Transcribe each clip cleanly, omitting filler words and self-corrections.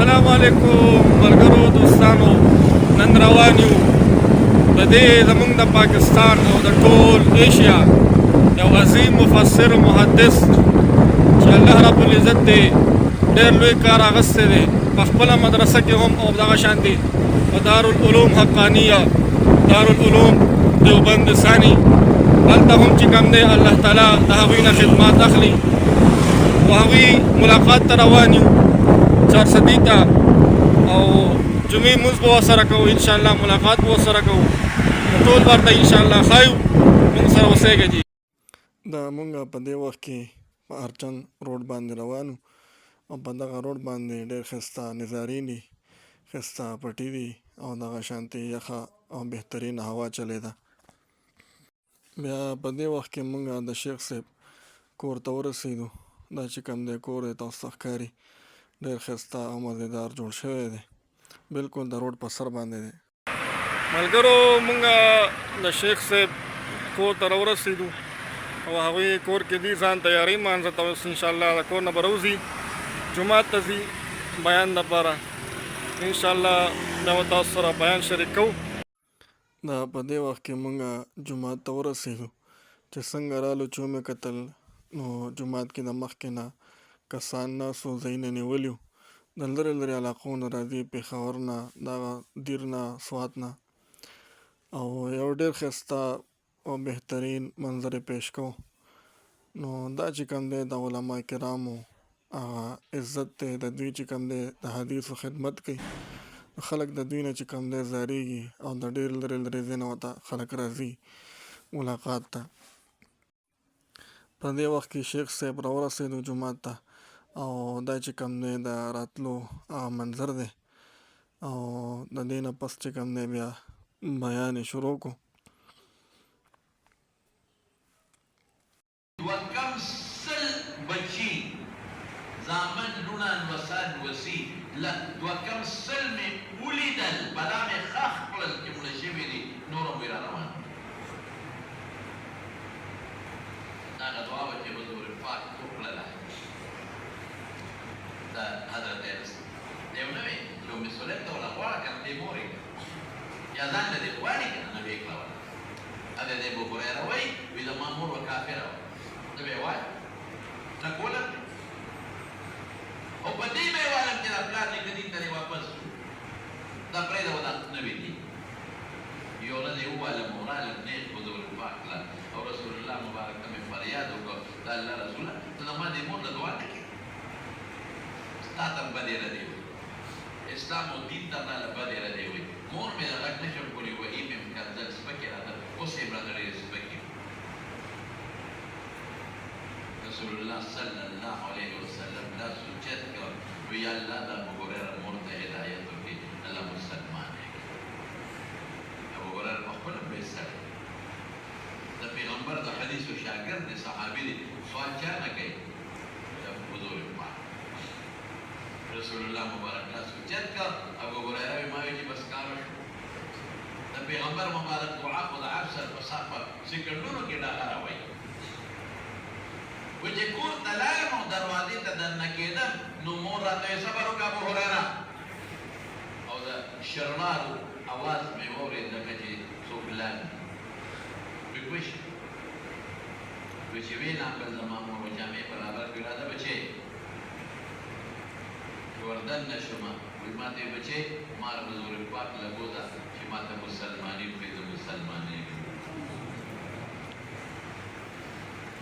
السلام علیکم ملګرو دوستانو، نن روان یو د دې زموږ د پاکستان او د ټول ایشیا یو عظیم مفسر محدث چې الله رب العزت دی ډېر لوی کار اخیستی دی په خپله مدرسه کې هم او دغه شانتې په دارالعلوم حقانیه دارالعلوم دیوبند ثاني هلته هم چې کوم دی الله تعالی د هغوی نه خدمات اخلي او هغوی ملاقات ته روان یو چارسدي ته او جمعې مونځ به ورسره کوو انشاءالله ملاقات به ورسره کوو ټول ورته انشاءالله ښایو مونږ سره اوسېږه جي دا مونږ په دې وخت کې په ارچنګ روډ باندې روان وو او په دغه روډ باندې ډېر ښایسته نظارې دي ښایسته پټي دي او دغه شانتې یخه او بهترینه هوا چلېده بیا په دې وخت کې مونږ د شیخ صاحب کور ته ورسېدو دا چې کوم دی کور دی تاسو ته ښکاري ډېر ښایسته او مزېدار جوړ شوی دی بلکل د روډ په سر باندې دی ملګرو مونږ د شیخ صاحب کور ته راورسېدو او هغوی کور کې دي ځان تیاري مانځه ته اوس انشاءالله د کور نه به راوځي جومات ته ځي بیان دپاره انشاءالله بیا به تاسو سره بیان شریک کوو دا په دې وخت کې مونږ جومات ته ورسېدو چې څنګه رالو چې ومې کتل نو جومات کې د مخکې نه کسان ناست وو ځایونه نیولي وو د لرې لرې علاقو نه راځي پېښور نه دغه دیر نه سوات نه او یو ډېر ښایسته او بهترین منظر یې پیش کوو نو دا چې کوم دی د علما کرامو هغه عزت دی د دوی چې کوم دی د حدیثو خدمت کوي خلک د دوی نه چې کوم دی زاریږي او د ډېر لرې لرې ځای نه ورته خلک راځي ملاقات ته په دې وخت کې شیخ صاحب راورسېدو جومات ته او دا چې کوم دی د راتلو هغه منظر دی او د دې نه پس چې کوم دی بیا بیان یې شروع کړو دوه کم سل بچي زامن لوڼه لوسان وسي دوه کم سل مې ولیدل بلا مې ښخ کړل چې مړه شوي دي نور هم را روان هغه دعا وه چې حضور پاک وکړله د حضرت انس دی ونه وی چې ام سلیم ته وله غواړه که نه دې مور یې یا ځان له دې غواړي که نه نبي یې کړه وله هغه د ابو هریره وایي وي زما مور به کافره وه ته به یې وایه نه کوله او په دې به یې وایم چې دا پلار نیکه دین ته دې واپس شو دا پرېږده به دا نوي دي یو ورځ یې وویلم ورالم نیغ حضور پاک له او رسول الله مبارک ته مې فریاد وکړ د الله رسوله ته زما دې مور له دعا نه کړې ستا ته هم بدې ردې وي اسلام او دین ته راله بدې ردې وي مور مې د غږ نه شم کولی وهي مې کنځل سپکې راته اوس یې راته ډېرې سپکې رسول الله صلی الله علیه وسلم دا سوچت کړ وی الله دا ابو هریره مور ته هدایت وکړي الله مسلمان یې ابو هریره په خپله بې سړی د پیغمبر د حدیثو شاګرد دی صحابي دی سوال چا نه کوي حضور پاک رسول الله مبارک لا سوچت کړ ابو هریره وی ما وی چې بس کار وشو د پیغمبر مبارک دعا خو د عرش سر په سر په سکندونو کې ډاغره وایي وی چې کور ته لاړم او دروازې ته دننه کېدم نو مور راته ویې صبر وکړه ابو هریره او د شرنارو اواز مې واورېد لکه چې څوک لاندې وی پوه شي وی چې ویې ناکړل زما مور و جامې برابر کړې راځه بچې وردننه شومه وی ما ته یې بچې ما حضور پاک له بوځه چې ما ته مسلماني وکړې زه مسلمانې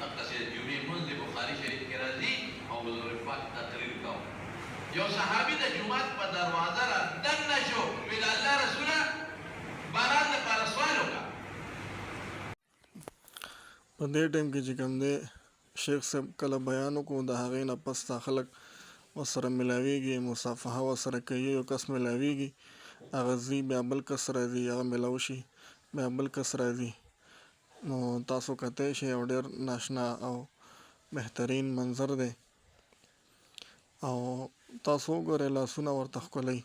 دقسې د جمعې لمونځ د بخاري شریف کې راځي او حضور پاک تقریر کوو یو صحابي د جومات په دروازه را دننه شو وی د الله رسوله باران دپاره سوال وکړه په دې ټایم کې چې کوم دی شیخ صاحب کله بیان وکړو د هغې نه پس ته خلک ورسره میلاویږي مصافحه ورسره کوي یو کس میلاویږي هغه ځي بیا بل کس راځي هغه میلاو شي بیا بل کس راځي نو تاسو کتی شئ یو ډېر ناشنا او بهترین منظر دی او تاسو وګورئ لاسونه ورته ښکلوي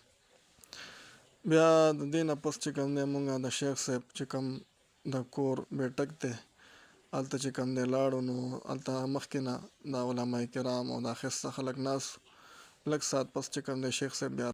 بیا د دې نه پس چې کوم دی مونږ د شیخ صاحب چې کوم د کور بیټک دی هلته چې کوم دی لاړو نو هلته مخکې نه د علما کرام او دا ښایسته خلک ناست لږ ساعت پس چې کوم دی شیخ صاحب بیا